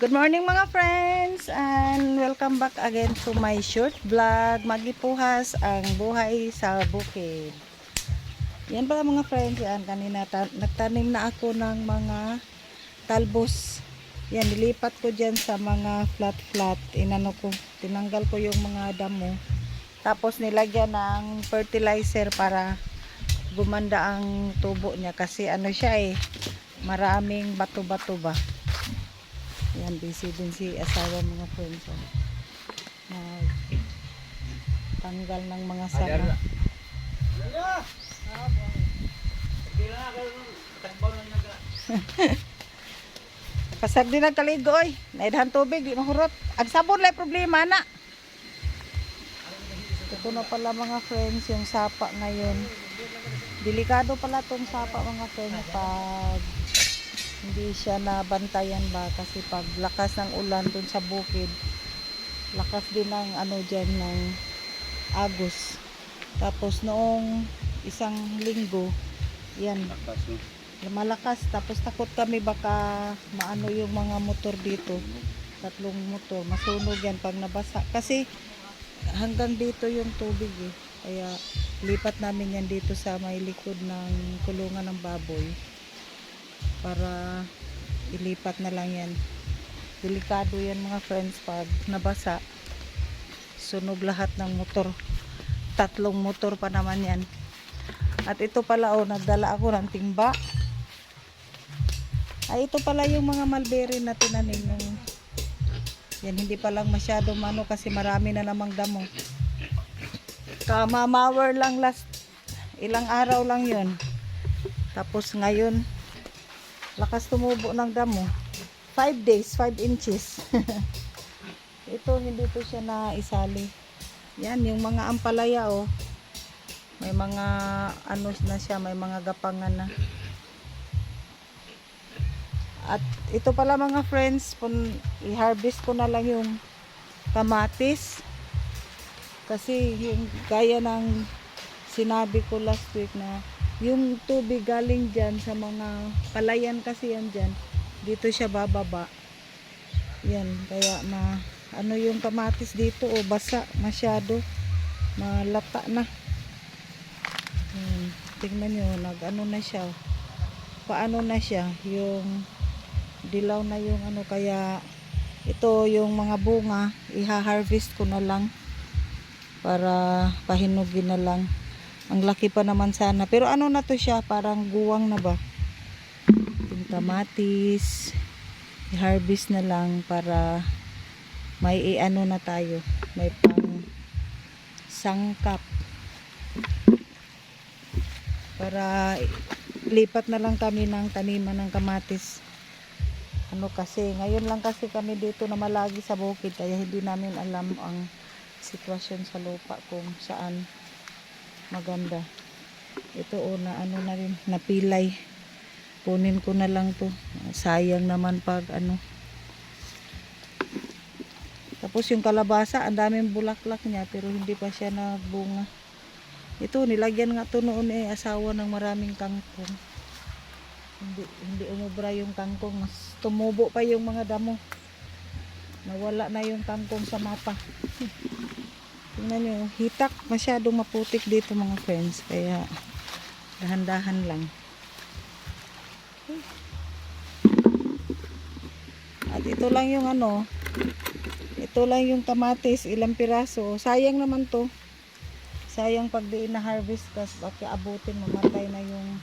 Good morning mga friends and welcome back again to my short vlog. Magipuhas ang buhay sa bukid. Yan pala mga friends, yan kanina nagtanim na ako ng mga talbos. Yan nilipat ko diyan sa mga flat. Inano ko, tinanggal ko yung mga damo. Tapos nilagyan ng fertilizer para gumanda ang tubo niya kasi ano siya maraming bato-bato ba. Yan, busy din si asawa mga friends. Tanggal ng mga sanga. Pasag din ang kaligo oy. Naidhan tubig, di mahurot. Ang sabon lang problema na. Ito na pala mga friends yung sapa ngayon. Delikado pala tong sapa mga friends pag hindi siya nabantayan ba kasi pag lakas ng ulan dun sa bukid, lakas din ng ano dyan ng agos. Tapos noong isang linggo yan malakas, tapos takot kami baka maano yung mga motor dito, 3 motor masunog yan pag nabasa kasi hanggang dito yung tubig kaya lipat namin yan dito sa may likod ng kulungan ng baboy para ilipat na lang yan. Delikado yan mga friends pag nabasa, sunog lahat ng motor, 3 motor pa naman yan. At ito pala nagdala ako ng timba. Ay ito pala yung mga mulberry na tinanim yan, hindi pa lang masyado mano kasi marami na namang damo. Kamamawer lang last ilang araw lang yun, tapos ngayon lakas tumubo ng damo. 5 days, 5 inches. Ito hindi to siya na isali. Yan yung mga ampalaya may mga ano na siya, may mga gapangan na. At ito pala mga friends, i-harvest ko na lang yung kamatis kasi yung gaya ng sinabi ko last week na yung tubig galing dyan sa mga palayan kasi yan dyan, dito siya bababa yan, kaya ano yung kamatis dito basa masyado, malata na. Tingnan nyo, ano na siya, paano na siya, yung dilaw na yung ano, kaya ito yung mga bunga iha-harvest ko na lang para pahinugin na lang. Ang laki pa naman sana. Pero ano na to siya, parang guwang na ba? Yung kamatis, i-harvest na lang para may ano na tayo. May pang sangkap. Para lipat na lang kami ng taniman ng kamatis. Ano kasi, ngayon lang kasi kami dito na malagi sa bukid. Kaya hindi namin alam ang sitwasyon sa lupa kung saan maganda. Ito na ano na rin, napilay. Kunin ko na lang to. Sayang naman pag ano. Tapos yung kalabasa, ang daming bulaklak niya pero hindi pa siya nagbunga. Ito nilagyan nga to noon asawa ng maraming kangkong. Hindi umubra yung kangkong, mas tumubo pa yung mga damo. Nawala na yung kangkong sa mapa. Tingnan nyo, hitak, masyadong maputik dito mga friends, kaya dahan-dahan lang. At ito lang yung ito lang yung kamatis, ilang piraso. Sayang naman to, sayang pag di na-harvest kasi baka abutin, mamatay na yung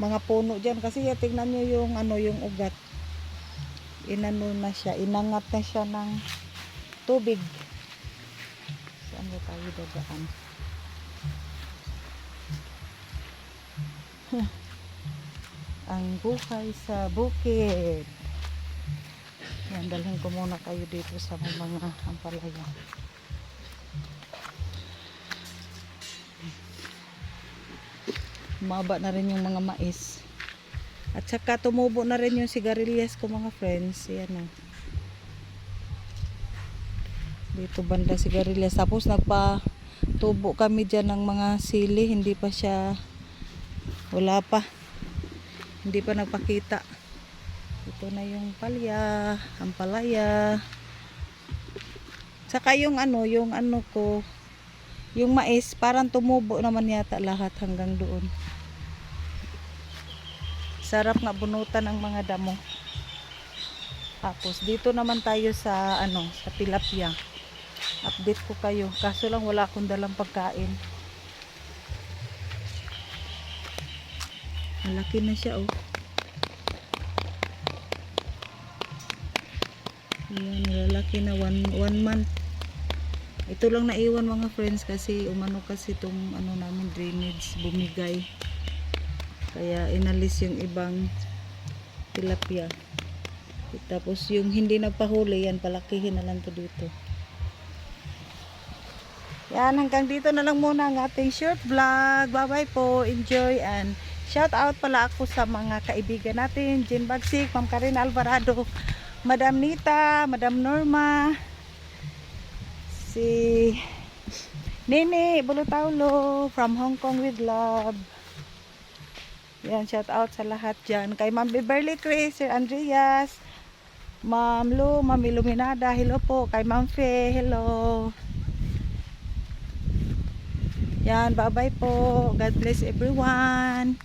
mga puno dyan kasi tingnan nyo yung yung ugat, inano na siya, inangat na siya ng tubig. Saan ba tayo dadaan? Ang buhay sa bukid. Yan, dalhin ko muna kayo dito sa mga ampalaya. Maba na rin yung mga mais. At saka tumubo na rin yung sigarilyas ko mga friends. Yan dito banda sigarilyas. Tapos nagpatubo kami dyan ng mga sili, hindi pa siya, wala pa, hindi pa nagpakita. Ito na yung palya, ampalaya. Saka yung ano ko, yung mais, parang tumubo naman yata lahat hanggang doon. Sarap nga bunutan ng mga damo. Tapos dito naman tayo sa sa tilapia. Update ko kayo. Kaso lang wala akong dalang pagkain. Malaki na siya oh. Ayan, malalaki na 1 month. Ito lang naiwan mga friends kasi umano kasi itong namin drainage bumigay. Kaya inalis yung ibang tilapia. Tapos yung hindi nagpahuli yan, palakihin na lang to dito. Yan, hanggang dito na lang muna ang ating short vlog. Bye bye po, enjoy, and shout out pala ako sa mga kaibigan natin, Jean Bagsik, Ma'am Karina Alvarado, Madam Nita, Madam Norma, si Nene Bulutaulo from Hong Kong with love. Yan, shout out sa lahat dyan. Kay Ma'am Beverly Chris, Sir Andreas, Ma'am Lu, Ma'am Iluminada, hello po. Kay Ma'am Fe, hello. Yan, bye bye po. God bless everyone.